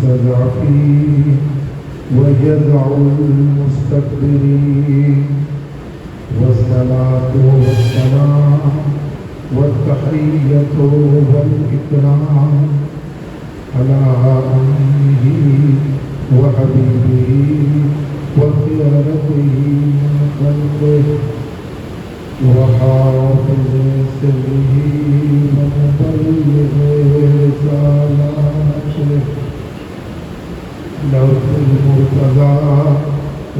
المستضعفين ويدع المستكبرين. والصلاة والسلام والتحية والإكرام على أمه وحبيبه وخيرته من خلقه وحافظ سره ومبلغ رسالاته لوح المرتضى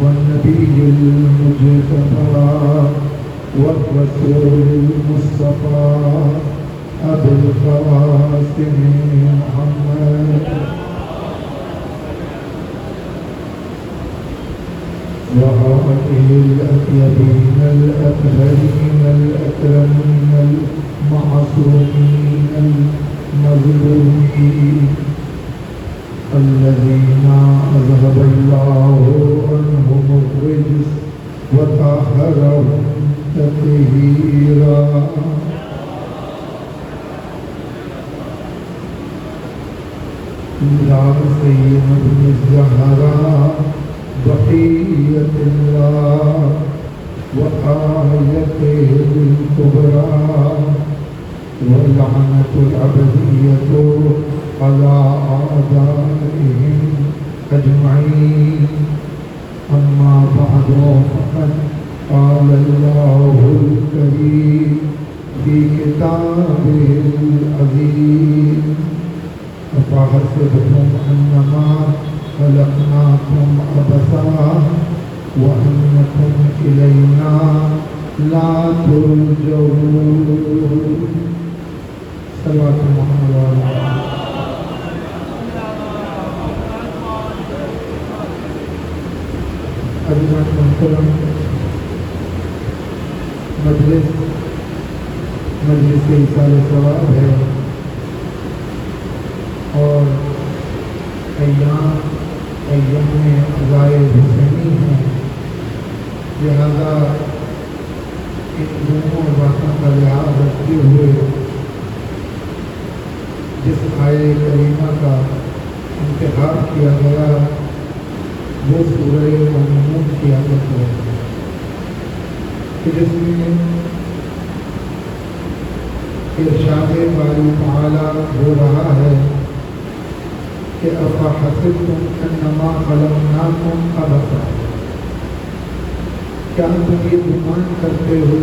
والنبي المجتبى والرسول المصطفى أبي القاسم محمد وآله الأطيبين الأطهرين الأكرمين المعصومين المظلومين الذين أذهب الله عنهم الرجس وطهرهم تطهيرا. يا سيد ابن الزهراء بقية الله وآيته الكبرى واللعنة الأبدية على أعدائهم أجمعين. أما بعد فقد قال الله الكريم في كتابه العزيز أفحسبتم أنما خلقناكم عبثا وأنكم إلينا لا ترجعون. صلوات محمد وعلى حضرات محترم مجلس ایصال ثواب ہے اور ایام عزائے حسینی ہیں، لہذا ان دونوں باتوں کا لحاظ رکھتے ہوئے جس آیے کریمہ کا انتخاب کیا گیا وہ سورہ مومنون کی آیت ہے کہ جس میں ارشاد باری تعالیٰ ہو رہا ہے کہ افحسبتم انما خلقناکم عبثا، کیا تم یہ گمان کرتے ہو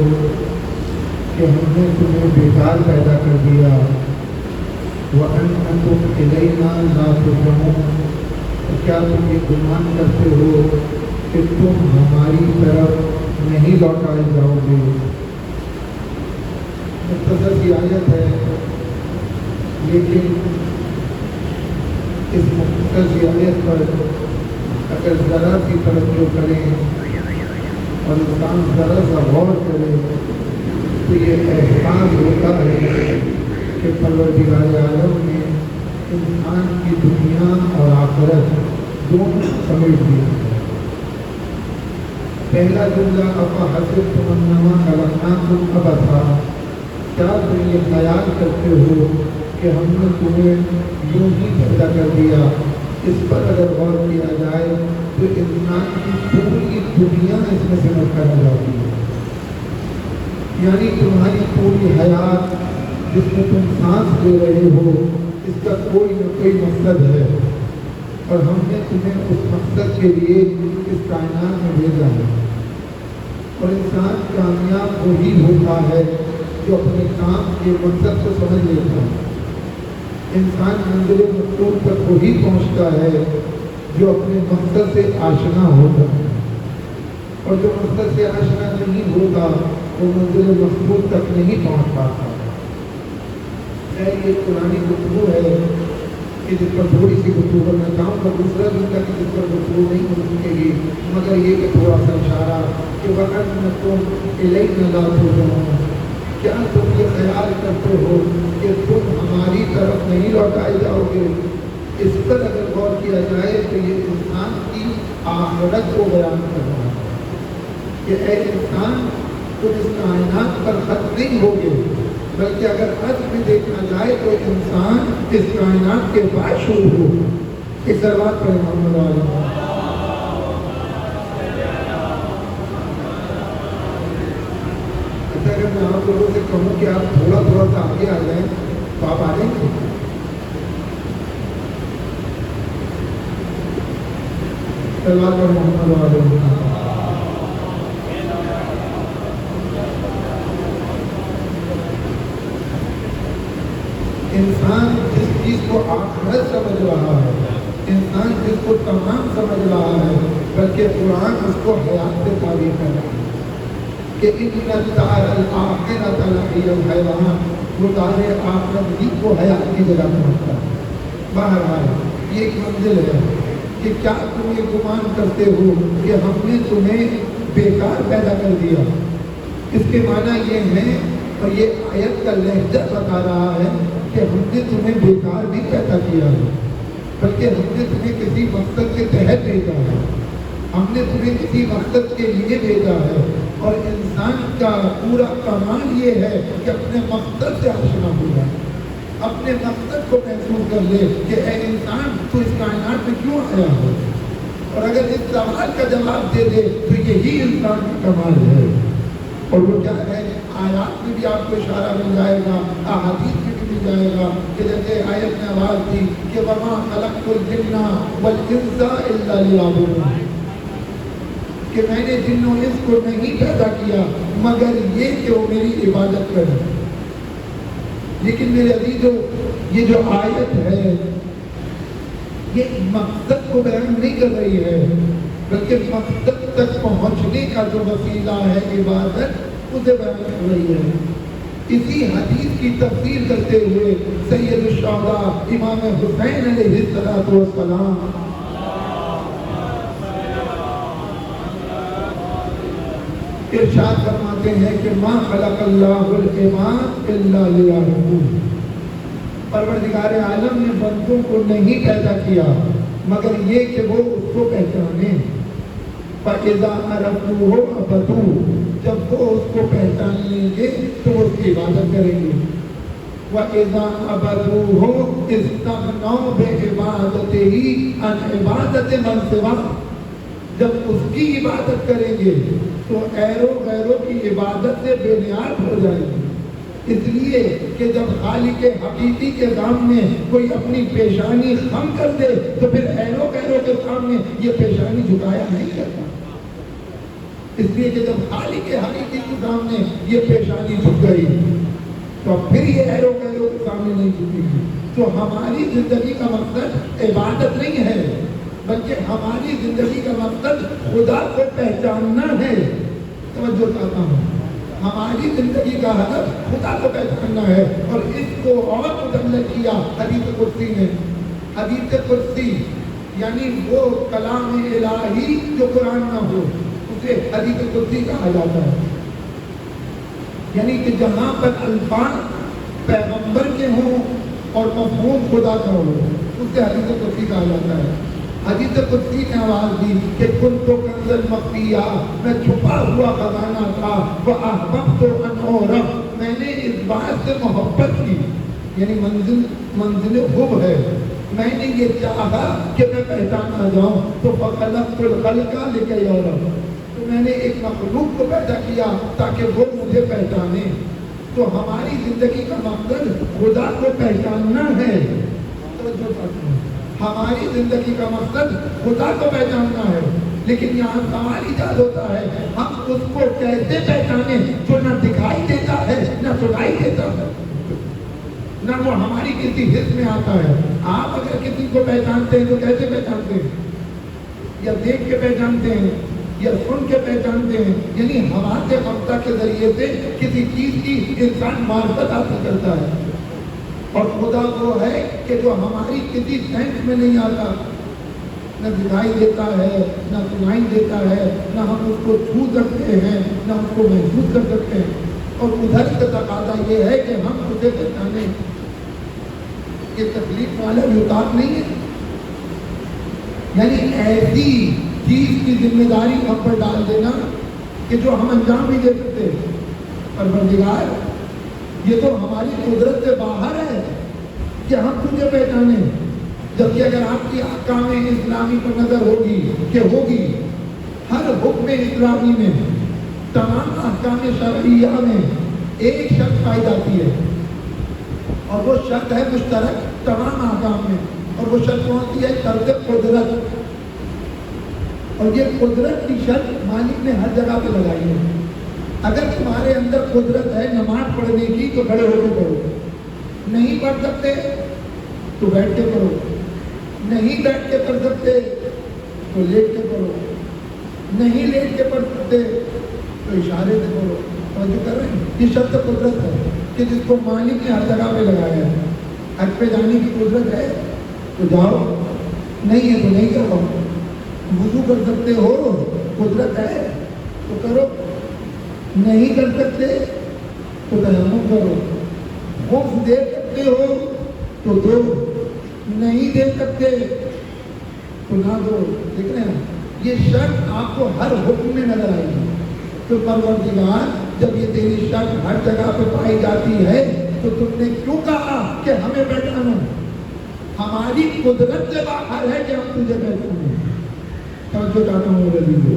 کہ ہم نے تمہیں بیکار پیدا کر دیا؟ وَأَنَّكُمْ إِلَيْنَا لَا تُرْجَعُونَ، کیا تم یہ گمان کرتے ہو کہ تم ہماری طرف نہیں لوٹائے جاؤ گے؟ مختصر سی آیت ہے، لیکن اس مختصر سی آیت پر اگر ذرا سی توجہ کریں اور انسان ذرا سا غور کرے تو یہ احساس ہوتا ہے کہ پروردگار عالم نے انسان کی دنیا اور آخرت دونوں سمیٹ دیا ہے۔ پہلا جملہ افحسبتم انما خلقناکم عبثا، کیا تم یہ خیال کرتے ہو کہ ہم نے تمہیں یوں ہی پیدا کر دیا؟ اس پر اگر غور کیا جائے تو انسان کی پوری دنیا اس میں سمجھ کر آ جاتی ہے، یعنی تمہاری پوری حیات جس میں تم سانس لے رہے ہو اس کا کوئی نہ کوئی مقصد ہے، اور ہم نے تمہیں اس مقصد کے لیے اس کائنات میں بھیجا ہے۔ اور انسان کامیاب وہی ہوتا ہے جو اپنے کام کے مقصد کو سمجھ لیتا ہے۔ انسان منزل مقصود تک وہی پہنچتا ہے جو اپنے مقصد سے آشنا ہوتا ہے، اور جو مقصد سے آشنا نہیں ہوتا وہ منزل مقصود تک نہیں پہنچ پاتا۔ یہ پرانی گفتگو ہے کہ جس پر تھوڑی سی گفتگو کرنا چاہوں گا، دوسرا دن کا کہ جس پر گفتگو نہیں ہو سکے گی، مگر یہ کہ تھوڑا سا اشارہ کہ وَأَنَّكُمْ إِلَيْنَا لَا تُرْجَعُونَ، کیا تم یہ خیال کرتے ہو کہ تم ہماری طرف نہیں لوٹائے جاؤ گے؟ اس پر اگر غور کیا جائے تو یہ انسان کی آخرت کو بیان کر رہا ہے کہ اے انسان تم اس کائنات پر ختم نہیں ہوگے، بلکہ اگر حد میں دیکھا جائے تو انسان اس کائنات کے بعد شروع ہو، ایک صلوات پڑھیں محمد علیہ۔ اگر میں آپ لوگوں سے کہوں کہ آپ تھوڑا تھوڑا سا آگے آ جائیں تو آپ آ جائیں گے؟ صلوات پڑھیں محمد علیہ۔ انسان جس چیز کو آخرت سمجھ رہا ہے، انسان جس کو تمام سمجھ رہا ہے، بلکہ قرآن اس کو حیات سے تعبیر کر رہا ہے کہ ان الدار الآخرۃ لہی الحیوان، وہ دار آخرت ہی کو حیات کی جگہ پہنچتا ہے۔ بہرحال یہ ایک منزل ہے کہ کیا تم یہ گمان کرتے ہو کہ ہم نے تمہیں بیکار پیدا کر دیا؟ اس کے معنی یہ ہے، اور یہ آیت کا لہجہ بتا رہا ہے کہ ہم نے تمہیں بیکار بھی پیدا کیا ہے، بلکہ ہم نے تمہیں کسی مقصد کے تحت بھیجا ہے، ہم نے تمہیں کسی مقصد کے لیے بھیجا ہے۔ اور انسان کا پورا کمال یہ ہے کہ اپنے مقصد سے آشنا ہو جائے، اپنے مقصد کو محسوس کر لے کہ اے انسان تو اس کائنات میں کیوں آیا ہے، اور اگر اس سوال کا جواب دے دے تو یہی انسان کا کمال ہے۔ اور وہ کیا ہے؟ آیات میں بھی آپ کو اشارہ مل جائے گا، احادیث میں بھی مل جائے گا کہ جیسے آیت میں آواز تھی کہ وَمَا خَلَقْتُ الْجِنَّ وَالْإِنسَ إِلَّا لِيَعْبُدُونِ، کہ میں نے جن و انس کو نہیں پیدا کیا مگر یہ کہ وہ میری عبادت کریں۔ لیکن میرے عزیزو، یہ جو آیت ہے یہ مقصد کو بیان نہیں کر رہی ہے، بلکہ مقصد تک پہنچنے کا جو وسیلہ ہے عبادت، اسے بیان کر رہی ہے۔ اسی حدیث کی تفسیر کرتے ہوئے سید الشہداء امام حسین علیہ السلام ارشاد فرماتے ہیں کہ ما خلق اللہ العباد الا لیعبدون، پروردگار عالم نے بندوں کو نہیں پیدا کیا مگر یہ کہ وہ اس کو پہچانیں۔ فَإِذَا عَرَفُوهُ عَبَدُوهُ، جب وہ اس کو پہچان لیں گے تو وہ اس کی عبادت کریں گے۔ وَإِذَا عَبَدُوهُ اسْتَغْنَوْا بِعِبَادَتِهِ عَنْ عِبَادَةِ مَنْ سِوَاهُ، جب اس کی عبادت کریں گے تو غیروں کی عبادت سے بے نیاز ہو جائیں گے۔ اس لیے کہ جب خالق حقیقی کے سامنے کوئی اپنی پیشانی خم کر دے تو پھر غیروں کے سامنے یہ پیشانی جھکایا نہیں کرتا۔ اس لیے کہ جب خالق حقیقی کے سامنے یہ پیشانی جھک گئی تو پھر یہ غیروں کے سامنے نہیں جھکے گی۔ تو ہماری زندگی کا مقصد عبادت نہیں ہے، بلکہ ہماری زندگی کا مقصد خدا کو پہچاننا ہے۔ توجہ چاہتا ہوں، ہماری زندگی کا ہدف خدا کو پہچاننا ہے، اور اس کو اور مدلل کیا حدیث قدسی نے۔ حدیث قدسی یعنی وہ کلام الہی جو قرآن نہ ہو، اسے حدیث قدسی کہا جاتا ہے۔ یعنی کہ جہاں پر الفاظ پیغمبر کے ہوں اور مفہوم خدا کا ہو، اسے حدیث قدسی کہا جاتا ہے۔ حدیث قدسی نے آواز دی کہ کنت کنزا مخفیا، میں چھپا ہوا خزانہ تھا، واحببت ان اعرف، میں نے اس بات سے محبت کی، یعنی منزل حب ہے، میں نے یہ چاہا کہ میں پہچانا جاؤں، تو فخلقت الخلق لکی یعرف، تو میں نے ایک مخلوق کو پیدا کیا تاکہ وہ مجھے پہچانے۔ تو ہماری زندگی کا مقصد خدا کو پہچاننا ہے۔ ہماری زندگی کا مقصد خدا کو پہچاننا ہے، لیکن یہاں سوال ایجاد ہوتا ہے ہم اس کو کیسے پہچانے جو نہ دکھائی دیتا ہے نہ سنائی دیتا ہے، نہ وہ ہماری کسی حص میں آتا ہے۔ آپ اگر کسی کو پہچانتے ہیں تو کیسے پہچانتے ہیں؟ یا دیکھ کے پہچانتے ہیں یا سن کے پہچانتے ہیں، یعنی حواس خمسہ کے ذریعے سے کسی چیز کی انسان معرفت حاصل کرتا ہے۔ اور خدا وہ ہے کہ جو ہماری کسی سینس میں نہیں آتا، نہ دکھائی دیتا ہے نہ سنائی دیتا ہے، نہ ہم اس کو چھو سکتے ہیں نہ اس کو محسوس کر سکتے ہیں۔ اور ادھر کا تقاضا یہ ہے کہ ہم اسے پہچانیں۔ یہ تکلیف والا محتاج نہیں ہے، یعنی ایسی چیز کی ذمہ داری ہم پر ڈال دینا کہ جو ہم انجام نہیں دے سکتے۔ پروردگار، یہ تو ہماری قدرت سے باہر ہے کہ ہم تجھے پہچانیں۔ جبکہ اگر آپ کی احکام اسلامی پر نظر ہوگی کہ ہوگی ہر حکم اسلامی میں تمام احکام شرعیہ میں ایک شرط پائی جاتی ہے اور وہ شرط ہے مشترک تمام احکام میں، اور وہ شرط کون سی ہے؟ شرط قدرت۔ اور یہ قدرت کی شرط مالک نے ہر جگہ پہ لگائی ہے۔ اگر تمہارے اندر قدرت ہے نماز پڑھنے کی تو کھڑے ہو کے پڑھو، نہیں پڑھ سکتے تو بیٹھ کے پڑھو، نہیں بیٹھ کے پڑھ سکتے تو لیٹ کے پڑھو، نہیں لیٹ کے پڑھ سکتے تو اشارے سے پڑھو۔ توجہ کر رہے ہیں؟ یہ شرط قدرت ہے کہ جس کو مالک نے ہر جگہ پہ لگایا ہے۔ حج پہ جانے کی قدرت ہے تو جاؤ، نہیں ہے تو نہیں کرو۔ وضو کر سکتے ہو، قدرت ہے تو کرو، نہیں کر سکتے تو تیمم کرو، خوف دے سکتے ہو تو دو، نہیں دے سکتے تو نہ دو۔ دیکھ رہے ہیں یہ شرط آپ کو ہر حکم میں نظر آئے گی۔ تو پروردگار جب یہ تیری شرط ہر جگہ پہ پائی جاتی ہے تو تم نے کیوں کہا کہ ہمیں پہچانو؟ ہماری قدرت سے باہر ہے کہ ہم تجھے پہچانیں۔ توجہ چاہتا ہوں میرے لیے،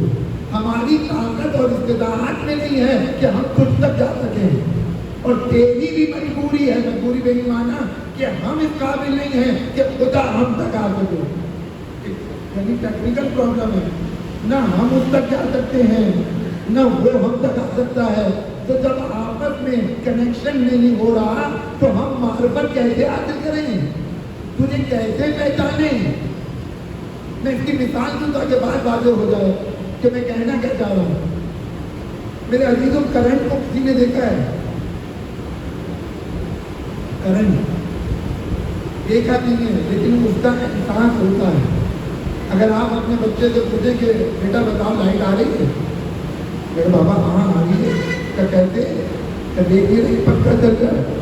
ہماری طاقت اور استطاعت میں نہیں ہے کہ ہم تجھ تک جا سکیں، اور تیری بھی مجبوری ہے، مجبوری بے معنی کہ ہم اس قابل نہیں ہیں کہ خدا ہم تک آ سکے۔ یعنی ٹیکنیکل پرابلم ہے، نہ ہم اس تک جا سکتے ہیں نہ وہ ہم تک آ سکتا ہے۔ تو جب آپس میں کنیکشن نہیں ہو رہا تو ہم معرفت کیسے حاصل کریں؟ تجھے کیسے پہچانیں؟ میں اس کی مثال دوں تاکہ بات واضح ہو جائے کہ میں کہنا کیا چاہ رہا ہوں۔ میرے عزیزوں، کرنٹ کو کسی نے دیکھا ہے؟ کرنٹ دیکھا نہیں ہے لیکن اس کا احساس ہوتا ہے۔ اگر آپ اپنے بچے سے پوچھیں کہ بیٹا بتاؤ لائٹ آ رہی ہے، میرے بابا ہاں آ رہی ہے، کیا کہتے ہیں؟ دیکھیے نہیں پنکھا چل رہا ہے۔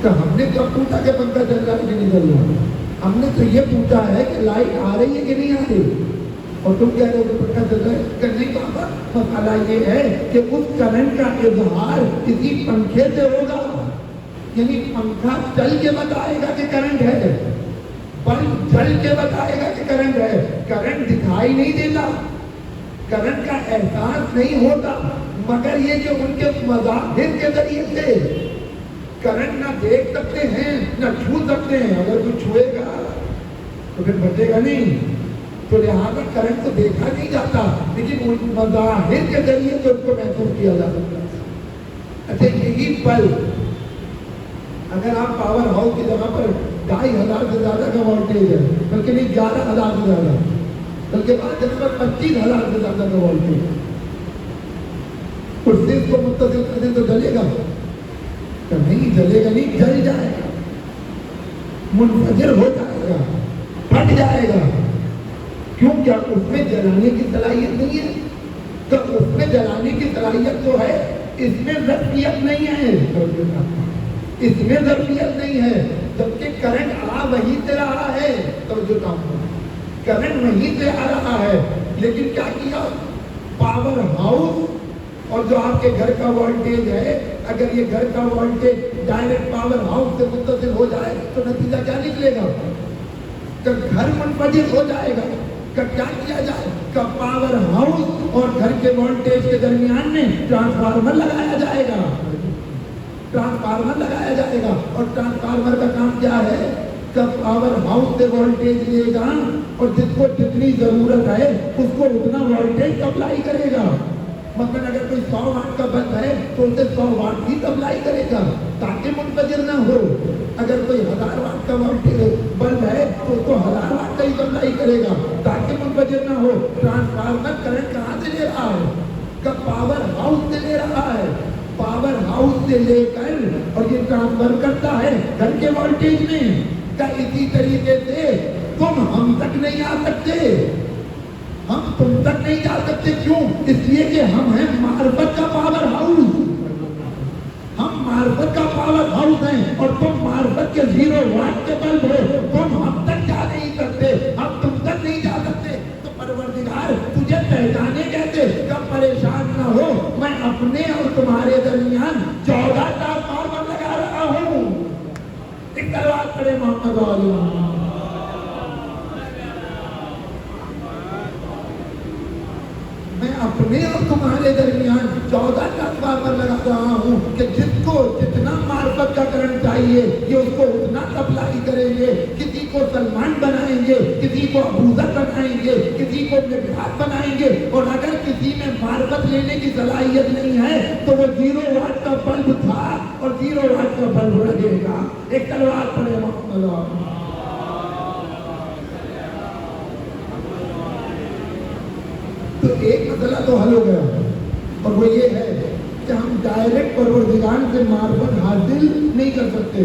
تو ہم نے کب پوچھا کہ پنکھا چل رہا ہے کہ نہیں چل رہا؟ ہم نے تو یہ پوچھا ہے کہ لائٹ آ رہی ہے کہ نہیں آ رہی، اور تم کہہ رہے ہو کہ پنکھا چل رہا ہے کہ نہیں بابا۔ مسئلہ یہ ہے کہ اس کرنٹ کا اظہار کسی پنکھے سے ہوگا، یعنی پنکھا چل کے بتائے گا کہ کرنٹ ہے، بلب جل کے بتائے گا کہ کرنٹ ہے۔ کرنٹ دکھائی نہیں دیتا، کرنٹ کا احساس نہیں ہوتا، مگر یہ کہ ان کے مظاہر کے ذریعے سے کرنٹ نہ دیکھ سکتے ہیں نہ چھو سکتے ہیں۔ اگر کوئی چھوئے گا تو پھر بچے گا نہیں، تو لہٰذا کرنٹ کو دیکھا نہیں جاتا لیکن ان مظاہر کے ذریعے سے اس کو محسوس کیا جا سکتا ہے۔ اچھا یہی پل اگر آپ پاور ہاؤس کی جگہ پر 2500 سے زیادہ کا وولٹیج ہے، بلکہ نہیں 11,000 سے زیادہ، بلکہ بعض جگہ پر 25,000 سے زیادہ کا وولٹیج، اس سے اس کو متصل کر دیں تو جلے گا؟ تو نہیں جلے گا، نہیں جل جائے گا، منفجر ہو جائے گا، پھٹ جائے گا۔ کیوں؟ کیا اس میں جلانے کی صلاحیت نہیں ہے؟ تو اس میں جلانے کی صلاحیت تو ہے، اس میں ظرفیت نہیں ہے، اس میں ظرفیت نہیں ہے، جبکہ کرنٹ آ وہیں سے رہا ہے۔ توجہ کام کرنٹ وہیں سے آ رہا ہے، لیکن کیا کیا؟ پاور ہاؤس اور جو آپ کے گھر کا وولٹیج ہے، اگر یہ گھر کا وولٹیج ڈائریکٹ پاور ہاؤس سے متصل ہو جائے تو نتیجہ کیا نکلے گا؟ کہ گھر منفجر ہو جائے گا۔ کہ کیا کیا جائے؟ کہ پاور ہاؤس اور گھر کے وولٹیج کے درمیان میں ٹرانسفارمر لگایا جائے گا، ٹرانسفارمر لگایا جائے گا، اور ٹرانسفارمر کا کام کیا ہے؟ کہ پاور ہاؤس سے وولٹیج لے گا اور جس کو جتنی ضرورت ہے اس کو اتنا وولٹیج سپلائی کرے گا۔ مثلا اگر کوئی 100 واٹ کا بلب ہے تو اسے 100 واٹ کی سپلائی کرے گا تاکہ منفجر نہ ہو۔ اگر کوئی 1000 واٹ کا بلب ہے تو اس کو 1000 واٹ کا ہی سپلائی کرے گا تاکہ منفجر نہ ہو۔ ٹرانسفارمر کرنٹ کہاں سے لے رہا ہے؟ کہ پاور ہاؤس سے لے رہا ہے، پاور ہاؤس سے لے کر اور یہ ٹرانسفر کرتا ہے گھر کے وولٹیج میں۔ کہ اسی طریقے سے تم ہم تک نہیں آ سکتے، ہم تم تک نہیں جا سکتے۔ کیوں؟ اس لیے کہ ہم ہیں معرفت کا پاور ہاؤس، ہم معرفت کا پاور ہاؤس ہیں اور تم معرفت کے 0 واٹ کے بلب ہو، تم ہم تک جا نہیں سکتے، ہم تم تک نہیں جا سکتے۔ تو پروردگار تجھے پہچانے کیسے؟ کب پریشان نہ ہو، میں اپنے اور تمہارے درمیان 14 ٹرانسفارمر لگا رہا ہوں۔ ایک تلوار پڑے محمد علیہ اپنے اور تمہارے درمیان 14 ٹرانسفارمر لگا رہا ہوں کہ جس کو جتنا معرفت کا کرنٹ چاہیے یہ اس کو اتنا سپلائی کریں گے. کسی کو سلمان بنائیں گے, کسی کو ابوذر بنائیں گے, کسی کو مقداد بنائیں گے. اور اگر کسی میں معرفت لینے کی صلاحیت نہیں ہے تو وہ 0 واٹ کا بلب تھا اور 0 واٹ کا بلب لگے گا. ایک تلوار پڑے محمد. تو ایک مسئلہ تو حل ہو گیا اور وہ یہ ہے کہ ہم ڈائریکٹ پروردگار سے معرفت حاصل نہیں کر سکتے.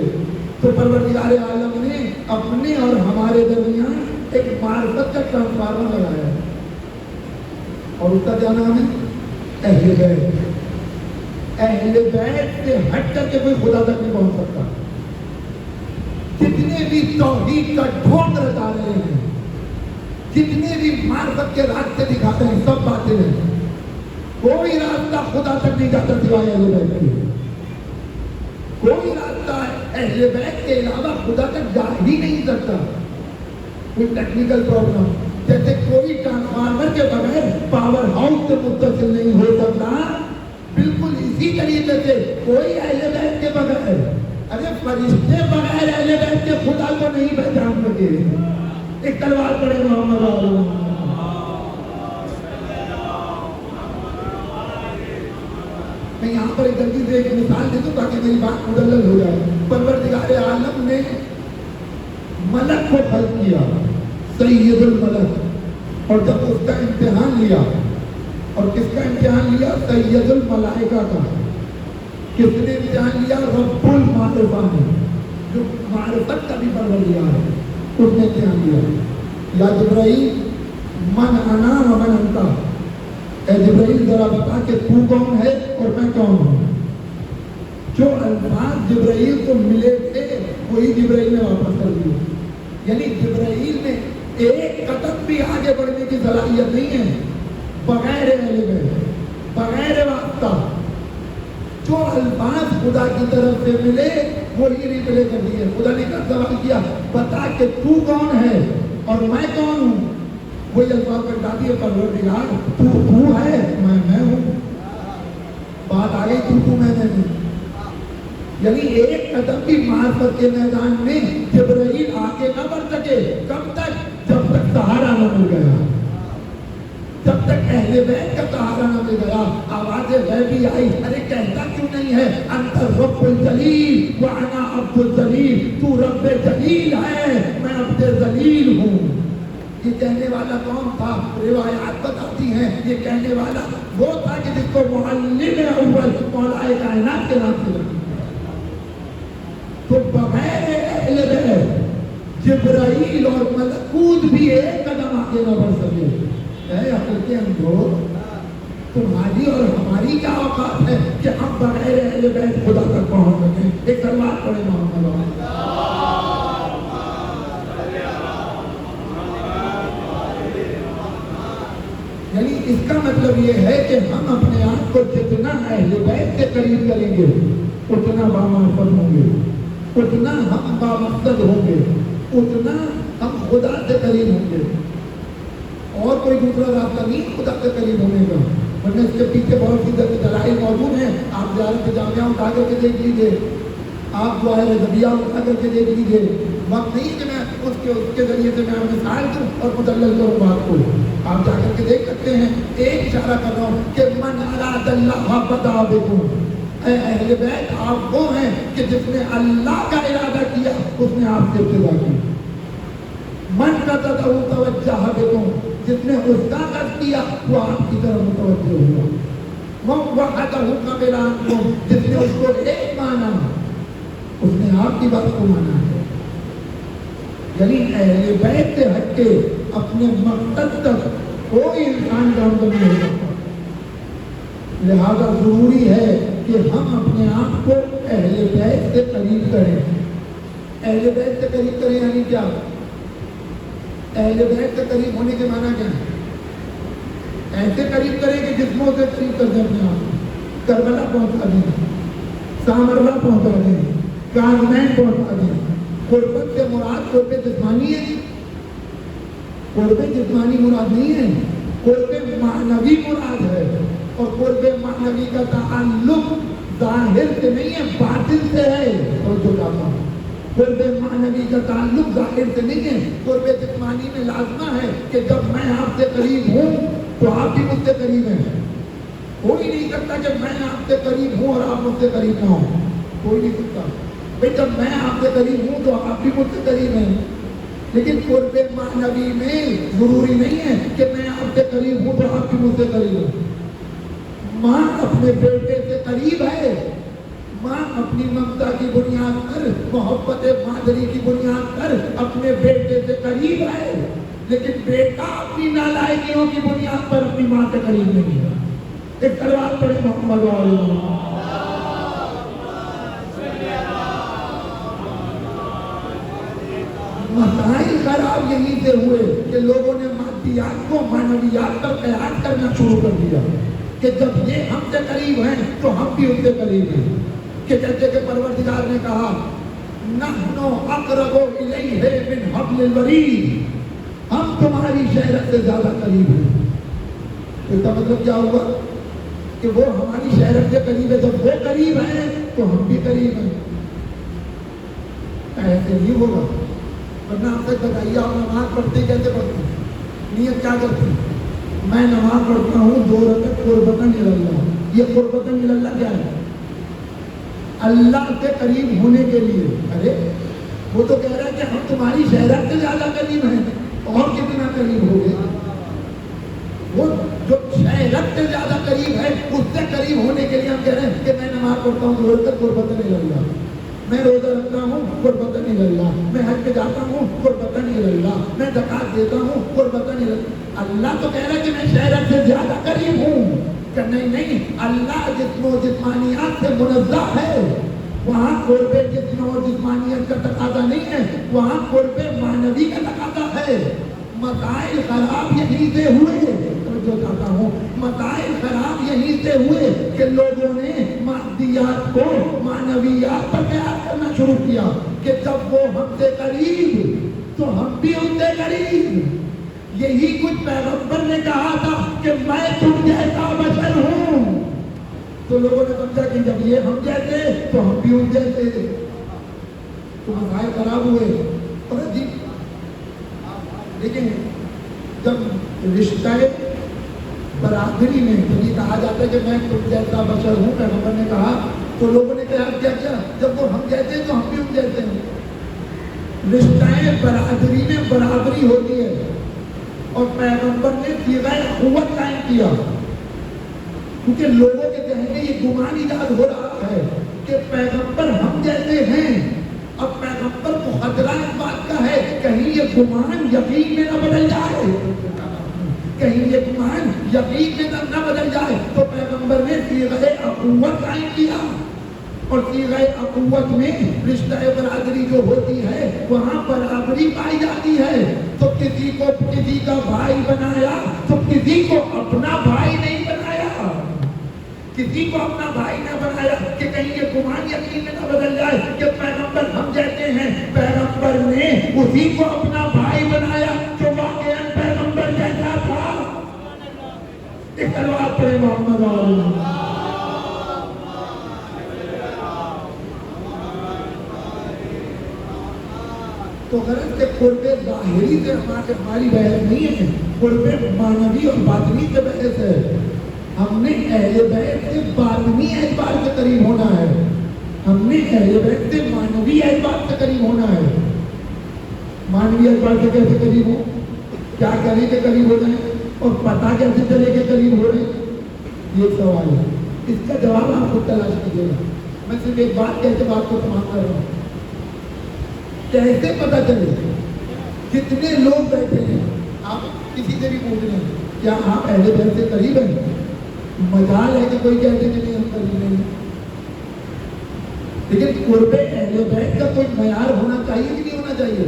تو پروردگار عالم نے اپنے اور ہمارے درمیان ایک معرفت کا ٹرانسفارمر لگایا ہے اور اس کا کیا نام ہے؟ اہل بیت. اہل بیت سے ہٹ کر کے کوئی خدا تک نہیں پہنچ سکتا. جتنے بھی توحید کا ڈھونگ رچا رہے ہیں, جتنے بھی معرفت کے راستے دکھاتے ہیں, سب باطل ہیں. کوئی راستہ خدا تک نہیں جاتا سوائے اہل بیت کے. کوئی راستہ اہل بیت کے علاوہ خدا تک جا ہی نہیں سکتا. کوئی ٹیکنیکل پرابلم, جیسے کوئی ٹرانسفارمر کے بغیر پاور ہاؤس سے متصل نہیں ہو سکتا, بالکل اسی طریقے سے کوئی اہل بیت کے بغیر, ارے فرشتے بغیر اہل بیت کے خدا کو نہیں پہچان سکے. ایک تلوار پڑے محمد علیہ. میں یہاں پر ایک جلدی سے ایک مثال دے دوں تاکہ میری بات مدلل ہو جائے. پروردگار عالم نے ملک کو خلق کیا, سید الملک, اور جب اس کا امتحان لیا, اور کس کا امتحان لیا؟ سید الملائکہ کا. کس نے امتحان لیا؟ رب المعرفہ نے, جو معرفت کا بھی پروردگار ہے, اس نے امتحان لیا. یا جبرائیل من انا و من انتا, اے جبرائیل ذرا بتا کہ تو کون ہے اور میں کون ہوں. جو الفاظ جبرائیل کو ملے تھے وہی جبرائیل نے واپس کر دیے. یعنی جبرائیل میں ایک قدم بھی آگے بڑھنے کی صلاحیت نہیں ہے بغیر علم, بغیر واسطہ. جو الفاظ خدا کی طرف سے ملے وہی ریپلے کر دیے. خدا نے کہا سوال کیا بتا کہ تو کون ہے اور میں کون ہوں, وہی الفاظ پر ڈال دیے پروردگار تو ہے میں ہوں. بات آ گئی تو میں نہیں. یعنی ایک قدم بھی معرفت کے میدان میں جبرائیل آگے نہ بڑھ سکے. کب تک؟ جب تک سہارا نہ مل گیا, جب تک اہل بیت کا سہارا نہ مل گیا. آواز غیبی آئی, ارے کہتا کیوں نہیں ہے انت رب الجلیل وانا عبد الذلیل, تو رب جلیل ہے میں عبد ذلیل ہوں. یہ کہنے والا کون تھا؟ روایات بتاتی ہیں یہ کہنے والا وہ تھا کہ جس کو معلم اول مولا کائنات کے نام سے. تو بغیر اہل بیت جبرائیل اور ملکوت بھی ایک قدم آگے نہ بڑھ سکے. اے عقل کے اندھو, تمہاری اور ہماری کیا اوقات ہے کہ ہم بغیر اہل بیت خدا تک پہنچ سکیں. ایک تلوار پڑے محمد. یعنی اس کا مطلب یہ ہے کہ ہم اپنے آپ کو جتنا اہل بیت کے قریب کریں گے اتنا بامعرفت ہوں گے, اتنا ہم بامقصد ہوں گے, اتنا ہم خدا سے قریب ہوں گے. اور کوئی دوسرا راستہ نہیں خدا سے قریب ہونے کا. ورنہ اس کے پیچھے بہت سی دلائل موجود ہیں. آپ زیارت جامعہ اٹھا کر کے دیکھ لیجیے, آپ ظاہر ذبیحہ اٹھا کر کے دیکھ لیجیے. وقت نہیں کہ میں اس کے ذریعے سے میں مثال دوں اور مدلل کروں بات کو. آپ جا کر کے دیکھ سکتے ہیں. ایک اشارہ کر رہا ہوں کہ من اراد اللہ بدا بکم, اے اہل بیت آپ وہ ہیں کہ جس نے اللہ کا ارادہ کیا اس نے آپ سے ابتدا کی. من کا توجہ بکم, جس نے اس کا قصد کیا وہ آپ کی طرف متوجہ ہوا. وحدہ قبل عنکم, جس نے اس کو ایک مانا اس نے آپ کی بات کو مانا ہے. یعنی اہل بیت سے ہٹ کے اپنے مقصد تک کوئی انسان کامیاب نہیں ہو سکتا. لہذا ضروری ہے کہ ہم اپنے آپ کو اہل بیت سے قریب کریں. اہل بیت سے قریب کریں یعنی کیا؟ اہل بیت سے قریب ہونے کے معنی کیا ہے؟ ایسے قریب کریں کہ جسموں سے قریب کر دیں اپنے آپ کو. کربلا پہنچا دیں, سامرا پہنچا دیں, کازمین پہنچا دیں. قربت سے مراد قرب جسمانی ہے, قرب جسمانی مراد نہیں ہے. قرب معنوی مراد ہے، اور قرب معنوی کا تعلق ظاہر سے نہیں ہے، باطن سے ہے۔ اور جو کہتا ہوں قرب معنوی کا تعلق ظاہر سے نہیں ہے، قرب جسمانی میں لازمہ ہے کہ جب میں آپ سے قریب ہوں تو آپ بھی مجھ سے قریب ہیں۔ کوئی نہیں سکتا کہ میں آپ سے قریب ہوں اور آپ مجھ سے قریب نہ ہوں، کوئی نہیں سکتا بھئی۔ جب میں آپ سے قریب ہوں تو آپ بھی مجھ سے قریب ہیں، لیکن قرب معنوی میں ضروری نہیں ہے کہ میں آپ سے قریب ہوں تو آپ بھی مجھ سے قریب ہیں۔ ماں اپنے بیٹے سے قریب ہے، ماں اپنی ممتا کی بنیاد پر، محبت مادری کی بنیاد پر اپنے بیٹے سے قریب ہے، لیکن بیٹا اپنی نالائقیوں کی بنیاد پر اپنی ماں سے قریب نہیں ہے۔ ایک تلوار پڑھے محمد علیہ مسائل خراب یہیں سے ہوئے کہ لوگوں نے مادیات کو معنویات پر قیاس کرنا شروع کر دیا کہ جب یہ ہم سے قریب ہیں تو ہم بھی ان سے قریب ہیں، کہ جیسے کہ پروردگار نے کہا نحن اقرب الیہ من حبل الورید، ہم تمہاری شہرت سے زیادہ قریب ہیں۔ اس کا مطلب کیا ہوا کہ وہ ہماری شہرت سے قریب ہے، جب وہ قریب ہیں تو ہم بھی قریب ہیں۔ ایسے نہیں ہوگا، ورنہ آپ تک بتائیے آپ نماز پڑھتے کیسے پڑھتے ہیں؟ نیت کیا کرتے ہیں؟ میں نماز پڑھتا ہوں 2 رکعت قربتاً الی اللہ۔ یہ قربتاً الی اللہ کیا ہے؟ اللہ سے قریب ہونے کے لیے۔ ارے وہ تو کہہ رہا ہے کہ ہم تمہاری شہرت سے زیادہ قریب ہیں، اور کتنا قریب ہو گئے؟ وہ جو شہرت سے زیادہ قریب ہے اس سے قریب ہونے کے لیے ہم کہہ رہے ہیں کہ میں نماز پڑھتا ہوں 2 رکعت قربتاً الی اللہ، میں روزہ رکھتا ہوں قربتاً الی اللہ، میں حج پہ جاتا ہوں قربتاً الی اللہ، میں زکوٰۃ دیتا ہوں قربتاً الی اللہ۔ اللہ تو کہہ رہا ہے کہ میں شہرت سے زیادہ قریب ہوں، کہ نہیں، اللہ جسم و جسمانیات سے منزہ ہے، وہاں قرب جسم و جسمانیت کا تقاضا نہیں ہے، وہاں قرب معنوی کا تقاضا ہے۔ مسائل خراب یہیں سے ہوئے، جو کہتا ہوں مسائل خراب یہیں سے ہوئے کہ لوگوں نے مادیات کو معنویات پر قیاس کرنا شروع کیا کہ جب وہ ہم سے قریب تو ہم بھی ان سے قریب۔ یہی کچھ پیغمبر نے کہا تھا کہ میں تم جیسا بشر ہوں، تو لوگوں نے سمجھا کہ جب یہ ہم جیسے تو ہم بھی ان جیسے، تو مسائل خراب ہوئے۔ اور لیکن جب رشتہ برادری میں جب یہ کہا جاتا ہے کہ میں تم جیسا بشر ہوں، پیغمبر نے کہا، تو لوگوں نے کہا کیا جب وہ ہم جیسے تو ہم بھی ان جیسے ہیں۔ رشتہ برادری میں برابری ہوتی ہے، اور پیغمبر نے صیغہ اخوت قائم کیا، کیونکہ لوگوں کے ذہن میں یہ گمان ایجاد ہو رہا ہے کہ پیغمبر ہم جیسے ہیں۔ اب پیغمبر کو خطرہ اس بات کا ہے کہیں یہ گمان یقین میں نہ بدل جائے، کہیں یہ گمان یقین میں نہ بدل جائے، تو پیغمبر نے صیغہ اخوت قائم کیا، اور صیغہ اخوت میں رشتہ برادری جو ہوتی ہے وہاں برابری پائی جاتی ہے۔ تو کسی کو کسی کا بھائی بنایا تو کسی کو اپنا بھائی نہیں بنایا، کسی کو اپنا بھائی نہ بنایا کہ کہیں یہ گمان یقین میں نہ بدل جائے کہ پیغمبر ہم جیسے ہیں۔ پیغمبر نے اسی کو اپنا بھائی بنایا جو واقعاً پیغمبر جیسا تھا۔ ایک تلوار پڑھے محمد علیہ۔ تو غرض کے قرب ظاہری سے ہماری بحث نہیں ہے، قرب معنوی اور باطنی سے بحث ہے۔ ہم نے اہل بیت سے باطنی اعتبار سے قریب ہونا ہے، ہم نے اہل بیت سے معنوی اعتبار سے قریب ہونا ہے۔ معنوی اعتبار سے کیسے قریب ہو؟ کیا کریں کہ قریب ہو جائیں، اور پتہ کیسے چلے کہ قریب ہو رہے ہیں؟ یہ سوال ہے، اس کا جواب آپ خود تلاش کیجیے گا۔ میں صرف ایک بات کہتے بات کو تمام کر رہا ہوں، کیسے پتہ چلے؟ کتنے لوگ بیٹھے ہیں، آپ کسی سے بھی پوچھ لیں کیا آپ اہل بیت سے قریب ہیں؟ مجال ہے کہ کوئی کہتے کہ نہیں ہم قریب نہیں، لیکن قرب اہل بیت کا کوئی معیار ہونا چاہیے کہ نہیں ہونا چاہیے؟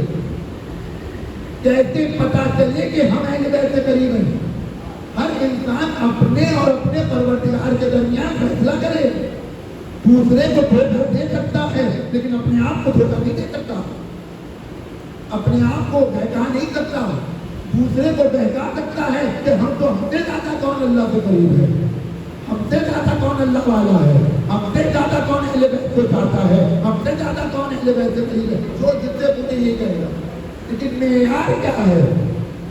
کیسے پتہ چلے کہ ہم اہل بیت سے قریب ہیں؟ ہر انسان اپنے اور اپنے پروردگار کے درمیان فیصلہ کرے، دوسرے کو دھوکہ دے سکتا ہے لیکن اپنے آپ کو دھوکہ نہیں دے سکتا، اپنے آپ کو بہکا نہیں سکتا۔ دوسرے کو بہکا سکتا ہے کہ ہم سے زیادہ کون اللہ سے قریب ہے، ہم سے زیادہ کون اللہ والا ہے، ہم سے زیادہ کون اہل بیت کو چاہتا ہے، ہم سے زیادہ کون اہل بیت سے قریب ہے، جو جس سے مجھے یہ کہے گا۔ لیکن معیار کیا ہے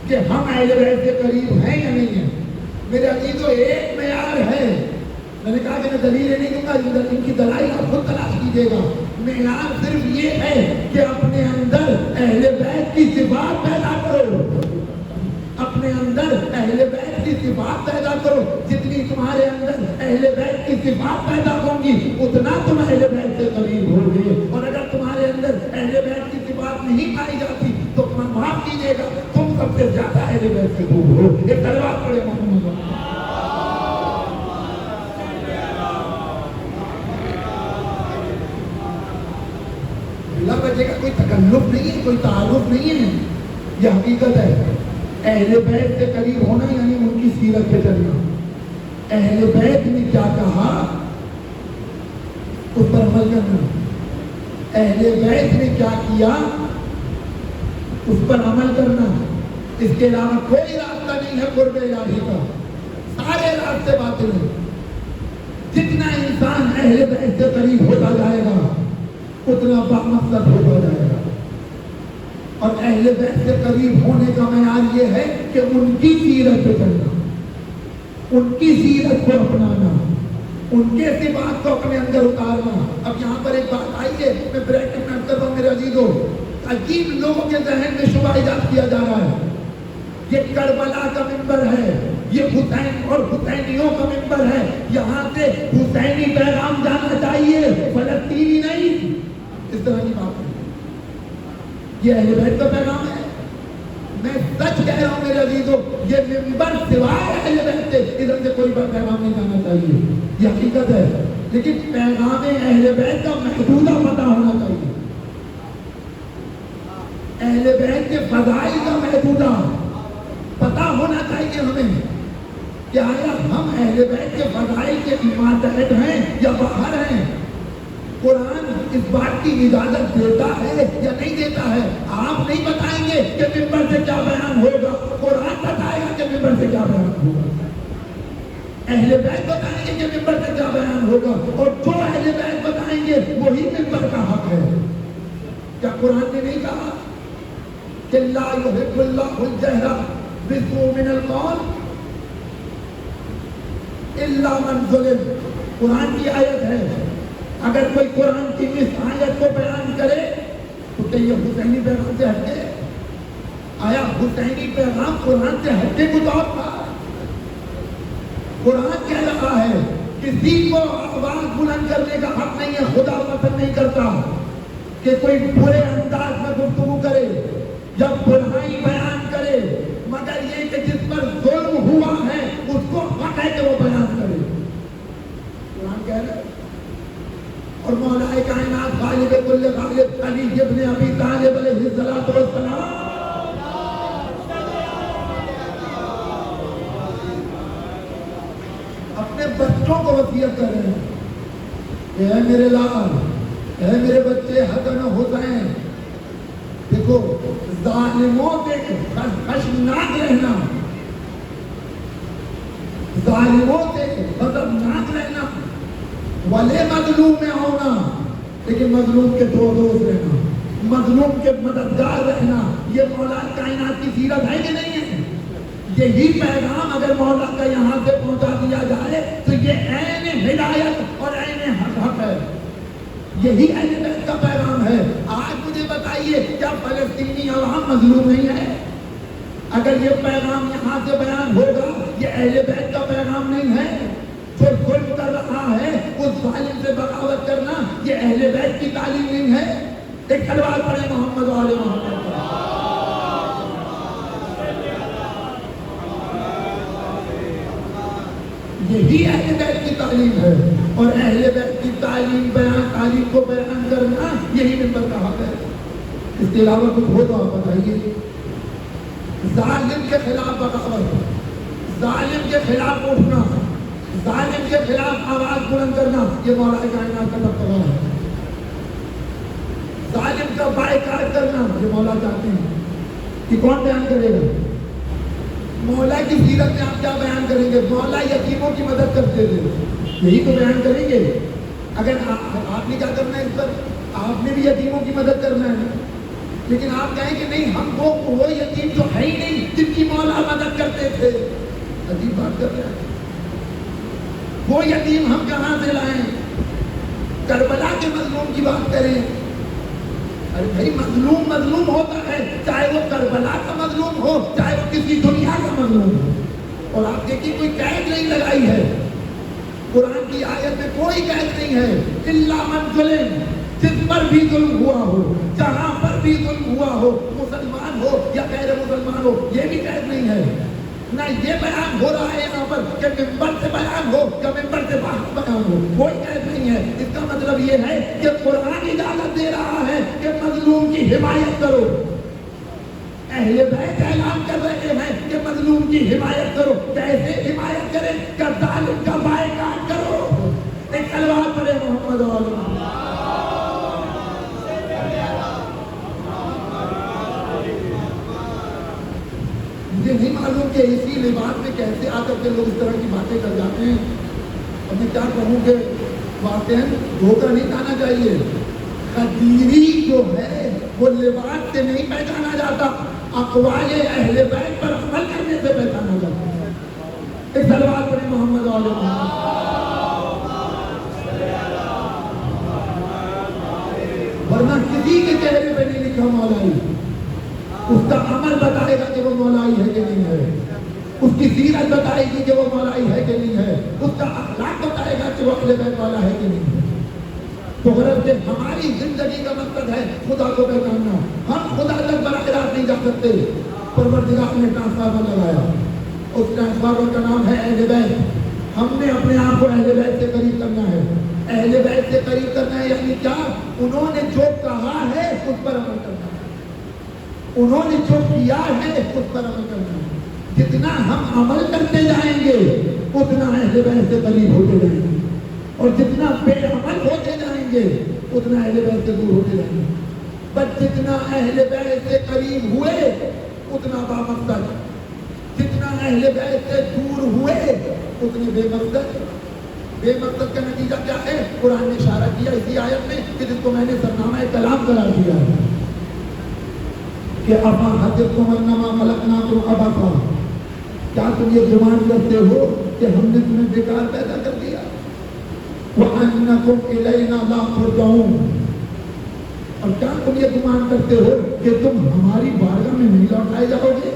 کہ ہم اہل بیت سے قریب ہیں یا نہیں ہیں؟ میرے عزیزو ایک معیار ہے، میں نے کہا کہ میں دلیلیں نہیں دوں گا، ان کی دلائل آپ خود تلاش کیجیے گا۔ معیار صرف یہ ہے کہ اپنے اندر اہل بیت کی صفات پیدا کرو، اپنے اندر اہل بیت کی صفات پیدا کرو۔ جتنی تمہارے اندر اہل بیت کی صفات پیدا ہوں گی اتنا تم اہل بیت سے قریب ہوگے، اور اگر تمہارے اندر اہل بیت کی صفات نہیں پائی جاتی تو معاف کیجیے گا، تم سب سے زیادہ اہل بیت سے دور ہو۔ ایک تلوار پڑے محمد اللہ بچے کا کوئی تکلف نہیں ہے، کوئی تعارف نہیں ہے، یہ حقیقت ہے۔ اہل بیت سے قریب ہونا یعنی ان کی سیرت پہ چلنا۔ اہل بیت نے کیا کہا اس پر عمل کرنا، اہل بیت نے کیا کیا اس پر عمل کرنا۔ اس کے علاوہ کوئی راستہ نہیں ہے قرب الہی کا، سارے راستے باطل ہیں۔ جتنا انسان اہل بیت سے قریب ہوتا جائے گا اتنا بامقصد ہوتا جائے گا، اور اہل بیت سے قریب ہونے کا معیار یہ ہے کہ ان کی سیرت پہ چلنا، ان کی سیرت کو اپنانا، ان کے صفات کو اپنے اندر اتارنا۔ اب یہاں پر ایک بات آئی ہے، میں بریکٹ میں اکتر ہوں میرے عزیزو، عجیب لوگوں کے ذہن میں شبہ ایجاد کیا جا رہا ہے۔ یہ کربلا کا منبر ہے، یہ حسین اور حسینیوں کا منبر ہے، یہاں سے حسینی پیغام جانا چاہیے، فلسطینی نہیں۔ اس طرح کی بات ہے، یہ اہل بیت کا پیغام ہے۔ میں سچ کہہ رہا ہوں میرے عزیزو، یہ منبر سوائے اہل بیت سے ادھر سے کوئی پیغام نہیں جانا چاہیے، یہ حقیقت ہے۔ لیکن پیغام اہل بیت کا محدودہ پتہ ہونا چاہیے، اہل بیت کے فضائل کا محدودہ پتہ ہونا چاہیے ہمیں کہ آیا ہم اہل بیت کے فضائل کے ماتحت ہیں یا باہر ہیں۔ قرآن اس بات کی اجازت دیتا ہے یا نہیں دیتا ہے؟ آپ نہیں بتائیں گے کہ منبر سے کیا بیان ہوگا، قرآن بتائے گا کہ منبر سے کیا بیان ہوگا، اہل بیت بتائیں گے کہ منبر سے کیا بیان ہوگا، اور جو اہل بیت بتائیں گے وہی منبر کا حق ہے۔ کیا قرآن نے نہیں کہا کہ لا یحب اللہ الجہر بالسوء من القول الا من ظلم؟ قرآن کی آیت ہے، اگر کوئی قرآن کی اس آیت کو بیان کرے تو کہ یہ حسینی پیغام سے ہٹ کے، آیا حسینی پیغام قرآن سے ہٹ کے کچھ اور تھا؟ قرآن کہہ رہا ہے کسی کو آواز بلند کرنے کا حق نہیں ہے، خدا پسند نہیں کرتا کہ کوئی برے انداز میں گفتگو کرے یا برائی بیان کرے، مگر یہ کہ جس پر ظلم ہوا ہے اس کو حق ہے کہ وہ بیان کرے۔ قرآن کہہ رہا ہے، اور مولا کائنات غالب کل غالب علی ابن ابی طالب علیہ السلام اپنے بچوں کو وصیت کر رہے ہیں، اے میرے لال، اے میرے بچے حسن و حسین، دیکھو ظالموں سے خشمناک رہنا، ظالموں سے غضبناک رہنا، والے مظلوم میں ہونا، لیکن مظلوم کے دو دوست رہنا، مظلوم کے مددگار رہنا، یہ مولا کائنات کی سیرت ہے کہ نہیں ہے؟ یہی پیغام اگر مولا کا یہاں سے پہنچا دیا جائے تو یہ عین ہدایت اور عین حق ہے، یہی اہل بیت کا پیغام ہے۔ آج مجھے بتائیے کیا فلسطینی عوام مظلوم نہیں ہے؟ اگر یہ پیغام یہاں سے بیان ہوگا یہ اہل بیت کا پیغام نہیں ہے؟ جو ظلم کر رہا ہے اس ظالم سے بغاوت کرنا یہ اہل بیت کی تعلیم نہیں ہے؟ ایک تلوار پڑے محمد و آل محمد۔ یہی اہل بیت کی تعلیم ہے، اور اہل بیت کی تعلیم کو بیان کرنا یہی منبر کا حق ہے۔ اس کے علاوہ کچھ ہو تو آپ بتائیے۔ ظالم کے خلاف بغاوت، ظالم کے خلاف اٹھنا، ظالم کے خلاف آواز بلند کرنا یہ مولا کائنات کا تقاضا ہے۔ ظالم کا بائیکاٹ کرنا یہ مولا چاہتے ہیں کہ کون بیان کرے گا؟ مولا کی سیرت میں آپ کیا بیان کریں گے؟ مولا یتیموں کی مدد کرتے تھے، یہی تو بیان کریں گے۔ اگر آپ نے کیا کرنا ہے اس پر؟ آپ نے بھی یتیموں کی مدد کرنا ہے، لیکن آپ کہیں کہ نہیں، ہم وہ یتیم جو ہے ہی نہیں جن کی مولا مدد کرتے تھے۔ عجیب بات کر رہے ہیں، وہ یتیم ہم کہاں سے لائیں؟ کربلا کے مظلوم کی بات کریں۔ ارے بھائی، مظلوم ہوتا ہے، چاہے وہ کربلا کا مظلوم ہو، چاہے وہ کسی دنیا کا مظلوم ہو۔ اور آپ دیکھیے کوئی قید نہیں لگائی ہے قرآن کی آیت میں، کوئی قید نہیں ہے۔ الا من ظلم، جس پر بھی ظلم ہوا ہو، جہاں پر بھی ظلم ہوا ہو، مسلمان ہو یا غیر مسلمان ہو، یہ بھی قید نہیں ہے۔ نہ یہ بیان ہو رہا ہے یہاں پر کہ ممبر سے بیان ہو یا ممبر سے باہر بیان ہو، کوئی قید نہیں ہے۔ اس کا مطلب یہ ہے کہ قرآن اجازت دے رہا ہے کہ مظلوم کی حمایت کرو۔ اہل بیت اعلان کر رہے ہیں کہ مظلوم کی حمایت کرو۔ کیسے حمایت کریں؟ کہ ظالم کا بائیکاٹ کرو۔ ایک تلوار پڑے محمد اور مجھے نہیں معلوم کہ اسی لباس میں کیسے آ کر کے لوگ اس طرح کی باتیں کر جاتے ہیں۔ اور میں کیا کہوں کہ واقعاً دھوکہ نہیں کھانا چاہیے۔ قدیری جو ہے وہ لباس سے نہیں پہچانا جاتا، اقوال اہل بیت پر عمل کرنے سے پہچانا جاتا ہے۔ ایک سلوات پڑھیں محمد علیہ ورنہ کسی کے چہرے پہ نہیں لکھا مولائی۔ اس کا عمل بتائے گا کہ وہ مولائی ہے کہ نہیں ہے، اس کی سیرت بتائے گی کہ وہ مولائی ہے کہ نہیں ہے، اس کا اخلاق بتائے گا کہ وہ اہل بیت والا ہے کہ نہیں ہے۔ تو غرض سے ہماری زندگی کا مقصد ہے خدا کو پہچاننا۔ ہم خدا تک براہ راست نہیں جا سکتے۔ پروردگار نے ٹرانسفارمر لگایا، اس ٹرانسفارمر کا نام ہے اہل بیت۔ ہم نے اپنے آپ کو اہل بیت سے قریب کرنا ہے۔ اہل بیت سے قریب کرنا ہے یعنی کیا؟ انہوں نے جو کہا ہے اس پر عمل کرنا ہے، انہوں نے جو کیا ہے اس پر عمل کرنا ہے۔ جتنا ہم عمل کرتے جائیں گے اتنا اہل بیت سے قریب ہوتے جائیں گے، اور جتنا بے عمل ہوتے جائیں گے اتنا اہل بیت سے دور ہوتے جائیں گے۔ بس جتنا اہل بیت سے قریب ہوئے اتنا بامقصد، جتنا اہل بیت سے دور ہوئے اتنے بے مقصد۔ بے مقصد کا نتیجہ کیا ہے؟ قرآن نے اشارہ کیا اسی آیت میں کہ جس کو میں نے سرنامہ کلام قرار دیا ہے کہ افا حسبتم انما خلقناکم عبثا، کیا تم یہ گمان کرتے ہو کہ ہم نے تمہیں بیکار پیدا کر دیا؟ وَأَنَّكُمْ إِلَيْنَا لَا تُرْجَعُونَ، اور کیا تم یہ گمان کرتے ہو کہ تم ہماری بارگاہ میں نہیں لوٹائے جاؤ گے؟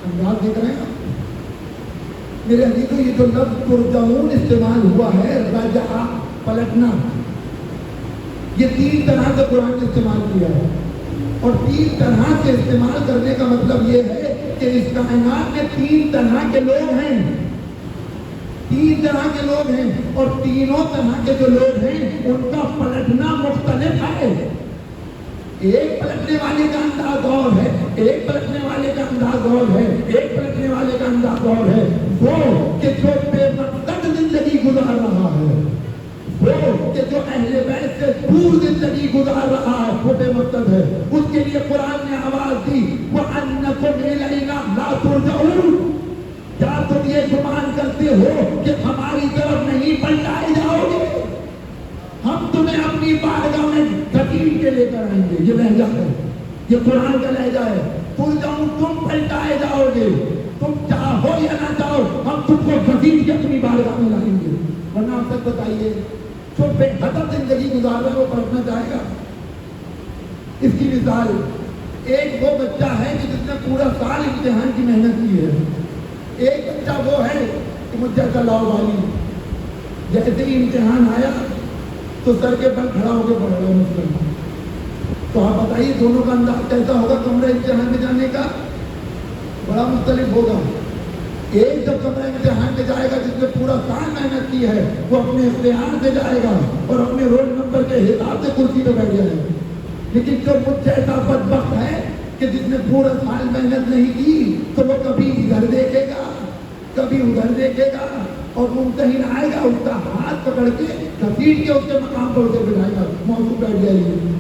انداز دیکھ رہے ہیں آپ میرے عزیزو، یہ جو لفظ ترجعون استعمال ہوا ہے، رجع، پلٹنا، یہ تین طرح سے قرآن نے استعمال کیا ہے۔ اور تین طرح سے استعمال کرنے کا مطلب یہ ہے کہ اس کائنات میں تین طرح کے لوگ ہیں، تین طرح کے لوگ ہیں، اور تینوں طرح کے جو لوگ ہیں ان کا پلٹنا مختلف ہے۔ ایک پلٹنے والے کا انداز اور ہے، ایک پلٹنے والے کا انداز اور ہے، ایک پلٹنے والے کا انداز اور ہے۔ وہ کہ جو بے مقصد زندگی گزار رہا ہے، وہ کہ جو اہل بیت سے دور زندگی گزار رہا ہے، وہ بے مقصد ہے۔ اس کے لیے قرآن نے آواز دی وَأَنَّكُمْ إِلَيْنَا لَا تُرْجَعُونَ، کیا تم یہ گمان کرتے ہو کہ ہماری طرف نہیں پلٹائے جاؤ گے؟ ہم تمہیں اپنی بارگاہ میں گھسیٹ کے لے کر آئیں گے۔ یہ لہجہ ہے، یہ قرآن کا لہجہ ہے۔ تم پلٹائے جاؤ گے، تم چاہو یا نہ چاہو، ہم تم کو گھسیٹ کے اپنی بارگاہ میں لائیں گے۔ ورنہ آپ تک بتائیے، جو بے ہدف زندگی گزار رہا ہے وہ پڑھنا چاہے گا؟ اس کی مثال ایک وہ بچہ ہے کہ جس نے پورا سال امتحان کی محنت کی ہے، ایک بچہ وہ ہے کہ مجھ جیسا لاؤ والی، جیسے ہی امتحان آیا تو سر کے بل کھڑا ہو کے پڑھ رہا ہے مسلم۔ تو آپ بتائیے دونوں کا انداز کیسا ہوگا کمرہ امتحان میں جانے کا؟ بڑا مختلف ہوگا۔ ایک جب کمرہ امتحان میں جائے گا جس نے پورا سال محنت کی ہے، وہ اپنے اختیار سے جائے گا اور اپنے رول نمبر کے حساب سے کرسی پہ بیٹھ جائے گا۔ لیکن جو مجھ جیسا بدبخت ہے کہ جس نے پورا سال محنت نہیں کی، تو وہ کبھی ادھر دیکھے گا کبھی ادھر دیکھے گا، اور ممتحن آئے گا اس کا ہاتھ پکڑ کے گھسیٹ کے اس کے مقام پر اسے بٹھائے گا، موضوع بیٹھ جائے گی۔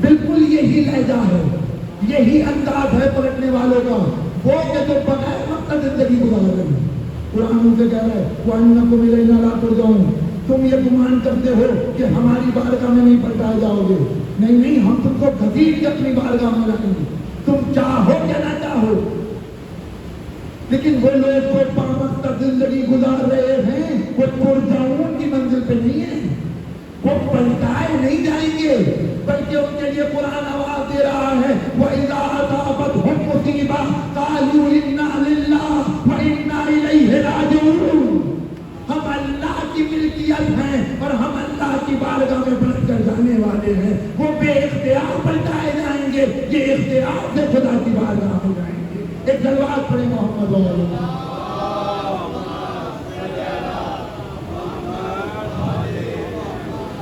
بالکل یہی لہجہ ہے، یہی انداز ہے پلٹنے والوں کا۔ وہ کہ جو بغیر زندگی گزار رہے ہیں. قرآن ان سے کہہ رہا ہے وَأَنَّكُمْ إِلَيْنَا لَا تُرْجَعُونَ. تم یہ گمان کرتے ہو کہ ہماری بارگاہ میں نہیں پلٹائے جاؤ گے. نہیں ہم تم کو گھسیٹ کے اپنی بارگاہ میں لائیں گے، تم چاہو یا نہ چاہو. لیکن وہ لوگ جو پامک تک زندگی گزار رہے ہیں وہ ترجعون کی منزل پہ نہیں ہیں، وہ پلٹائے نہیں جائیں گے، بلکہ ان کے لیے قرآن آواز دے رہا ہے وَإِذَا أَصَابَتْهُم مُّصِیبَةٌ قَالُوا إِنَّا لِلَّهِ وَإِنَّا إِلَیْهِ رَاجِعُونَ. ہم اللہ کی ملکیت ہیں اور ہم اللہ کی بارگاہ میں پلٹ کر جانے والے ہیں. وہ بے اختیار پلٹائے جائیں گے، یہ اختیار سے خدا کی بارگاہ میں جائیں گے. ایک جلوات پڑھیں محمد اللہ.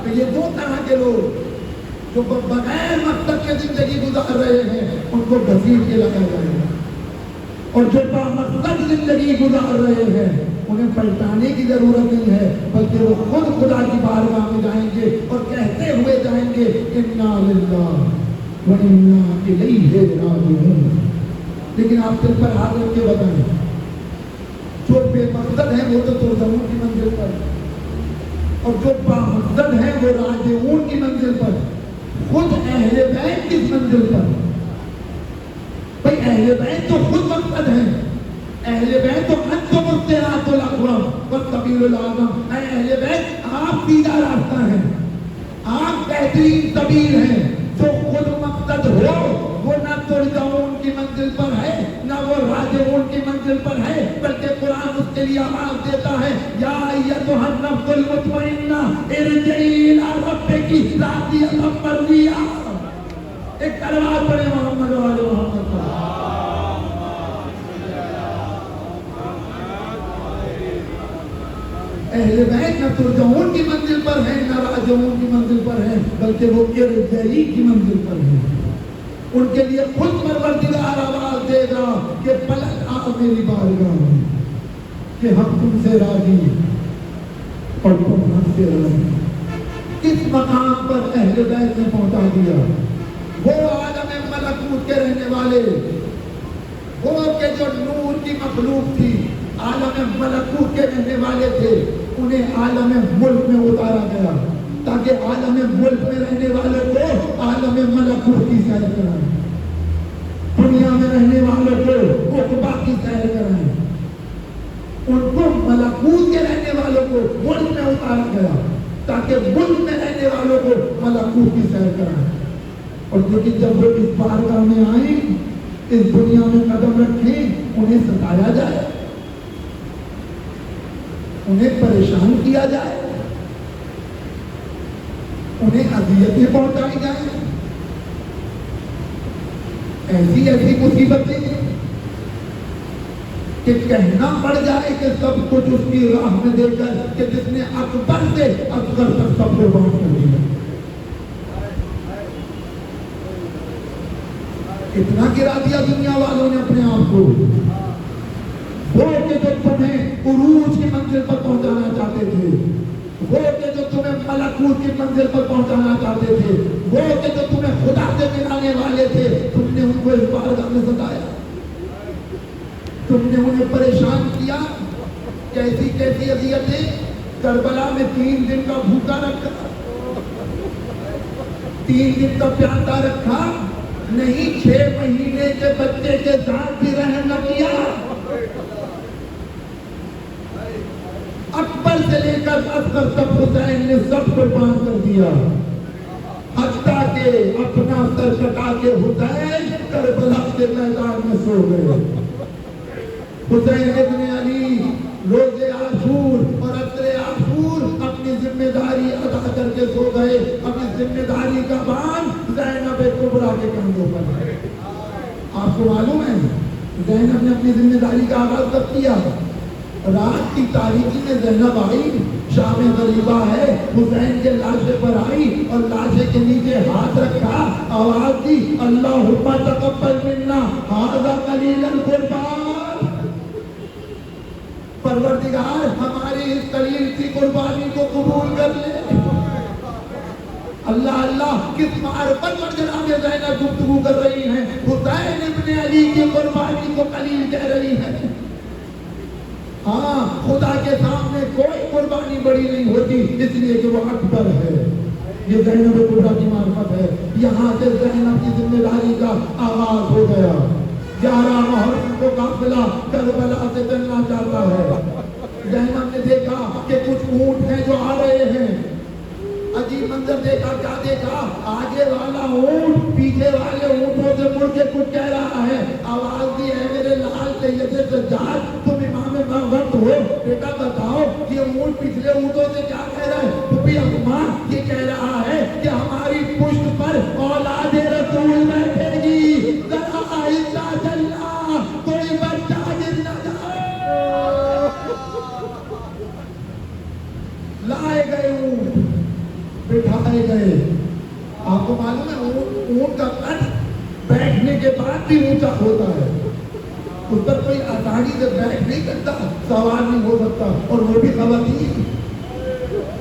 تو یہ دو طرح کے لوگ جو بغیر مقصد کے زندگی گزار رہے ہیں ان کو گھسیٹ کے لگا جائے گا، اور جو بامقصد زندگی گزار رہے ہیں انہیں پلٹانے کی ضرورت نہیں ہے، بلکہ وہ خود خدا کی بارگاہ میں جائیں گے اور کہتے ہوئے جائیں گے اِنَّا لِلَّهِ وَإِنَّا إِلَیْهِ رَاجِعُونَ. لیکن آپ دل پر ہاتھ رکھ کے بتائیں، جو بے مقصد ہیں وہ تو ترجعون کی منزل پر، اور جو بامقصد ہیں وہ راجعون کی منزل پر. خود اہل بیت کس منزل پر؟ بھئی اہل بیت تو خود مقصد ہیں. اہل بیت تو انتم الصراط الاقوم والسبیل الاعظم. اے اہل بیت آپ سیدھا راستہ ہیں، آپ بہترین سبیل ہیں. جو خود مقصد ہو وہ نہ ترجعون کی منزل پر ہے نہ وہ راجعون کی منزل پر ہے، بلکہ قرآن اس کے لیے آواز دیتا ہے یا ایتھا النفس المطمئنہ ارجعی الی ربک راضیۃ مرضیہ. ایک کلمات پڑھیں محمد و آل محمد. اہل بیت نہ ترجعون کی منزل پر ہیں نہ راجعون کی منزل پر ہیں، بلکہ وہ ارجعی کی منزل پر ہیں. ان کے لیے خود پروردگار آواز دے گا کہ پلٹ آ میری بارگاہ میں کہ ہم تم سے راضی اور تم ہم سے راضی. کس مقام پر اہل بیت نے پہنچا دیا؟ وہ عالم ملکوت کے رہنے والے، وہ کہ جو نور کی مخلوق تھی، عالم ملکوت کے رہنے والے تھے، انہیں عالم ملک میں اتارا گیا تاکہ عالم ملک میں رہنے والوں کو عالم ملکوت کی سیر کرائیں، دنیا میں رہنے والوں کو عقبہ کی سیر کرائیں. ان کو ملکوت کے رہنے والوں کو ملک میں اتارا گیا تاکہ ملک میں رہنے والوں کو ملکوت کی سیر کرائیں. اور لیکن جب وہ اس بارگاہ میں آئیں، اس دنیا میں قدم رکھیں، انہیں ستایا جائے، انہیں پریشان کیا جائے، انہیں اذیتیں پہنچائی جائیں، ایسی ایسی مصیبتیں کہ کہنا پڑ جائے کہ سب کچھ اس کی راہ میں دے کر کہ جس نے اکبر سے اصغر تک سب کو بانٹ کر دیا. اتنا گرا دیا دنیا والوں نے اپنے آپ کو. وہ کہ جو تمہیں عروج کی منزل پر پہنچانا چاہتے تھے، وہ کہ جو تمہیں ملکوت کی منزل پر پہنچانا چاہتے تھے، وہ کہ جو تمہیں خدا سے ملانے والے تھے، تم نے ان کو اس بارگاہ میں ستایا، تم نے انہیں پریشان کیا. کیسی کیسی اذیتیں. کربلا میں 3 دن کا بھوکا رکھا، 3 دن کا پیاسا رکھا، نہیں 6 مہینے کے بچے کے ساتھ بھی رحم نہ کیا. اکبر سے لے کر اصغر تک حسین نے سب قربان کر دیا، حتیٰ کہ اپنا سر کٹا کے حسین کربلا کے میدان میں سو گئے. حسین ابن علی روز عاشور اور عصر عاشور اپنی ذمہ داری ادا کر کے سو گئے. اپنی ذمہ داری کا بان زینب کبریٰ کے کندھوں پر ہے. آپ کو معلوم ہے زینب نے اپنی ذمہ داری کا آغاز کب کیا؟ رات کی تاریکی میں زینب آئی، شام غریبہ ہے، حسین کے لاشے پر آئی اور لاشے کے نیچے ہاتھ رکھا، آواز دی اللہم تقبل منا ھذا قلیل القربان. پروردگار ہماری اس قلیل سی قربانی کو قبول کر لے. اللہ اللہ کس معرفت پر جناب زینب گفتگو کر رہی ہیں. حسین ابن علی کی قربانی کو قلیل کہہ رہی ہے. کے سامنے کوئی قربانی بڑی نہیں ہوتی، اس لیے کہ وہ اکبر ہے۔ یہ زینب کبریٰ کی معرفت ہے۔ یہاں سے زینب کی ذمہ داری کا آغاز ہو گیا۔ 11 محرم کو قافلہ کربلا سے چلنا چاہتا ہے۔ زینب نے دیکھا کہ کچھ اونٹ ہیں جو آ رہے ہیں، عجیب منظر دیکھا۔ کیا دیکھا؟ آگے والا اونٹ پیچھے والے اونٹوں سے مڑ کے کچھ کہہ رہا ہے۔ آواز دی ہے میرے لال سید سجاد، تم امام وقت ہو، بیٹا بتاؤ یہ اونٹ پچھلے اونٹوں سے کیا کہہ رہا ہے؟ پھپھی اماں یہ کہہ رہا ہے کہ ہماری پشت پر اولاد رسول بیٹھے گی، ذرا آہستہ چلنا، کوئی بچہ گر نہ جائے۔ لائے گئے اونٹ، بٹھائے گئے۔ آپ کو معلوم ہے اونٹ کا قد بیٹھنے کے بعد بھی اونچا ہوتا ہے، اس پر کوئی آسانی سے بیٹھ نہیں سکتا، سوار نہیں ہو سکتا، اور وہ بھی خواتین،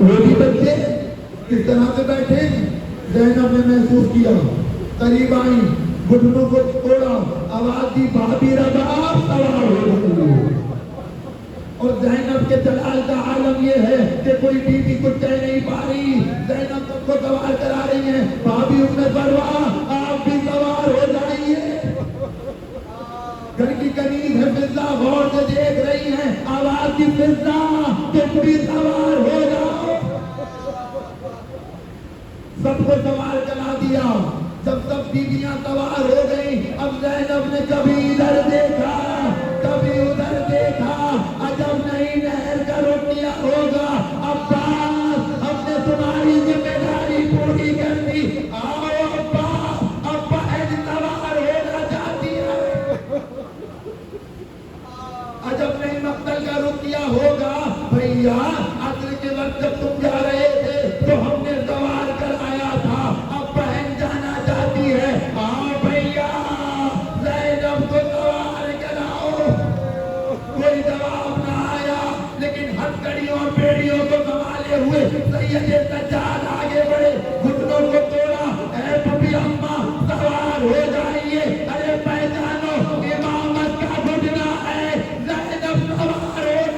وہ بھی بچے کس طرح سے بیٹھے؟ زینب نے محسوس کیا، قریب آئی، گھٹنوں کو توڑا، آواز دی بھابھی رباب سوار ہو گئی۔ اور زینب کے جلال کا عالم یہ ہے کہ کوئی بیوی کچھ کہہ نہیں پا رہی، زینب سب کو سوار کرا رہی ہیں۔ بھابھی ام سلمہ آپ بھی سوار ہو جائیے۔ گھر کی کنیز ہے فضہ، غور سے دیکھ رہی ہیں، آواز کی فضہ تم بھی سوار ہو جاؤ۔ سب کو سوار کرا دیا۔ جب سب بیویاں سوار ہو گئیں، اب زینب نے کبھی ادھر دیکھا کبھی ادھر دیکھا، عجب نہیں نہر کا رخ کیا ہوگا۔ عباس ہم نے تمہاری ذمہ داری پوری کر دی، آؤ عباس، اب بہن سوار ہونا چاہتی ہے۔ عجب نہیں مقتل کا رخ کیا ہوگا۔ بھیا عصر کے وقت جب تم جا رہے تھے تو ہم نے سوار کرایا تھا، اب بہن جانا چاہتی ہے، آؤ بھیا زینب کو سوار کراؤ۔ کوئی جواب نہ آیا، لیکن ہتھکڑیوں اور بیڑیوں کو سنبھالے ہوئے سید سجاد آگے بڑھے، گھٹنوں کو توڑا، اے پھپھی اماں سوار ہو جائیے، ارے پہچانو امامت کا گھٹنا ہے، زینب سوار ہو۔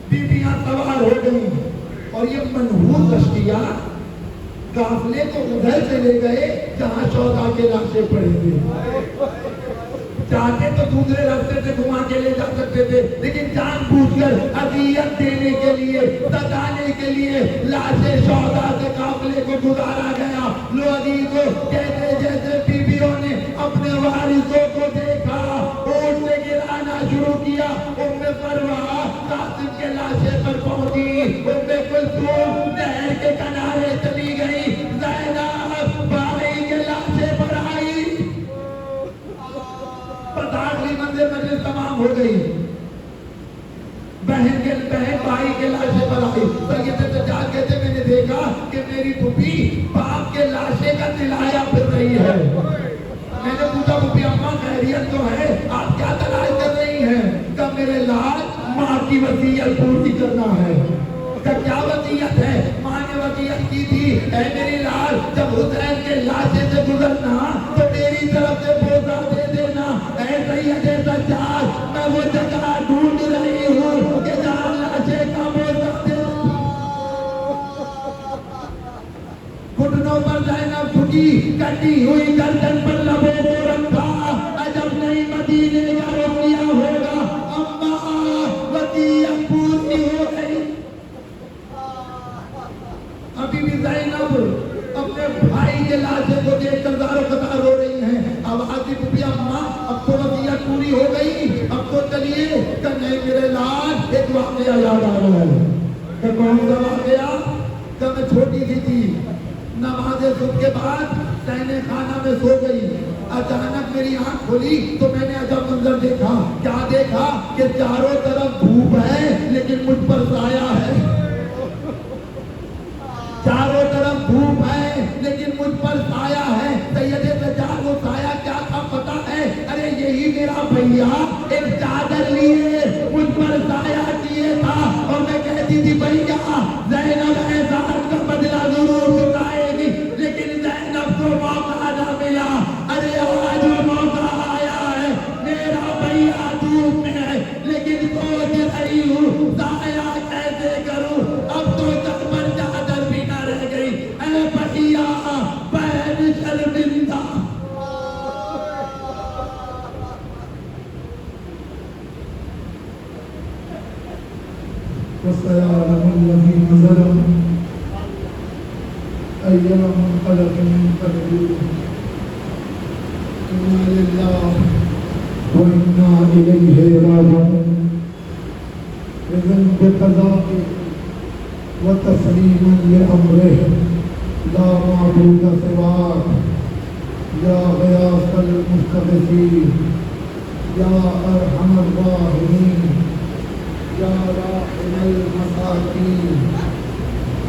بیویاں سوار ہو گئی، اور یہ منحوس اشقیاء قافلے کو ادھر سے لے گئے جہاں شہداء کے لاشیں پڑی تھی۔ چاہتے تو دوسرے راستے سے گھما کے لے جا سکتے تھے، لیکن جان بوجھ کر اذیت دینے کے لیے، ستانے کے لیے لاشیں شہداء سے قافلے کو گزارا گیا۔ لو عزیزو، جیسے جیسے بیویوں نے اپنے وارثوں کو دیکھا، اونٹ سے گرانا شروع کیا۔ ام فروہ قاسم کے لاشے پر پہنچی، ام کلثوم نہر کے کنارے چلی گئی، زینب بھائی کے لاشے پر آئی۔ آخری منزل مجلس تمام ہو گئی، بہن بھائی کے لاشے پر آئی۔ سید سجاد کہتے میں نے دیکھا کہ میری پھپھی باپ کے لاشے کا تلایا پھر رہی ہے۔ میں نے پوچھا پھپھی اماں خیریت تو ہے، آپ کیا تلاش کر رہی ہیں؟ کہ میرے لال ماں کی وصیت پوری کرنا ہے۔ کہ کیا وصیت ہے؟ ماں نے وصیت کی تھی، اے میری لال جب حسین کے لاشے سے گزرنا تو میری طرف سے بوسہ دے دینا۔ اے سید سجاد میں وہ جگہ ڈھونڈ رہی ہوں کہ جہاں لاشے کا بوسہ دے۔ گھٹنوں پر زینب جھکی، کٹی ہوئی گردن پر لبوں کو رکھا، عجب نہیں مدینے کا رخ کیا ہوگا۔ اماں وصیت پوری ہو گئی۔ ابھی بھی زینب اپنے بھائی کے لاشے کو دیکھ کر زار و قطار ہو رہی ہیں۔ اب آتی پھپھی اماں اب تو وصیت پوری ہو گئی، اب تو چلیے۔ کہ نہیں میرے لال ایک واقعہ یاد آ رہا ہے۔ کہ کون سا واقعہ؟ کہ میں چھوٹی سی تھی، نماز صبح کے بعد سہنے خانہ میں سو گئی، اچانک میری آنکھ کھلی تو میں نے عجب منظر دیکھا۔ کیا دیکھا؟ کہ چاروں طرف دھوپ ہے لیکن مجھ پر سایہ ہے۔ چاروں طرف دھوپ ہے لیکن مجھ پر سایہ ہے۔ سید سجاد وہ سایہ کیا تھا پتا ہے؟ ارے یہی میرا بھیا ایک چادر لیے مجھ پر سایہ کیے تھا، اور میں کہتی تھی بھیا زینب احسان کا بدلہ ضرور چکائے گی، لیکن زینب کو موقع نہ ملا۔ ارے آج وہ موقع آیا ہے، میرا وسيعلم الذين ظلموا أي منقلب ينقلبون إنا لله وإنا إليه راجعون إذن بقضائه وتسليما لأمره لا معبود سواك يا غياث المستغيثين يا أرحم الراحمين يا راحم المساكين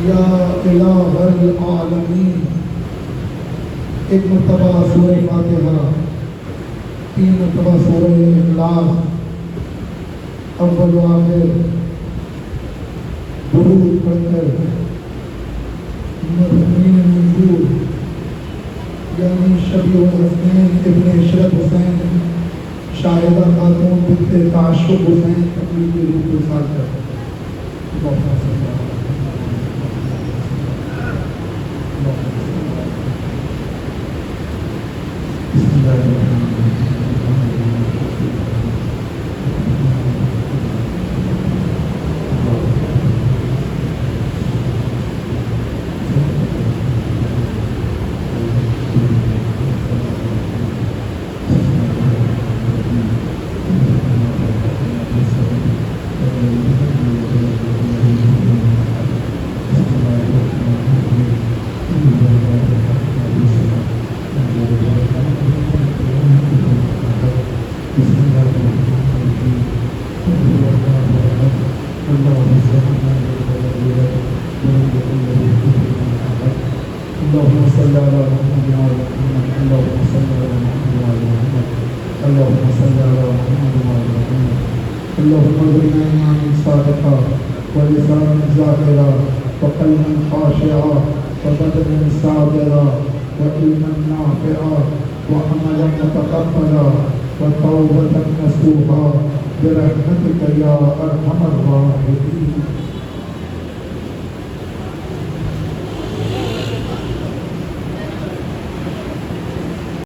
يا إله العالمين ایک مرتبہ سورہ فاتحہ، 3 مرتبہ سورہ اخلاص، اول و آخر درود پڑھ کر مرحومین منظور یعنی شبیہ الحسنین ابن عشرت حسین شاہدہ خاتون بنت تعشق حسین تقریب روح رسال کر بسم اللہ الرحمن اللهم صل على محمد وعلى محمد اللهم صل على محمد وعلى محمد اللهم صل على محمد وعلى محمد اللهم ارزقنا ايمانا صادقا ولسانا ذاكرا وقلبا خاشعا وبدنا صابرا وعلما نافعا وعملا متقبلا وتوبة نصوحا برحمتك يا ارحم الراحمين.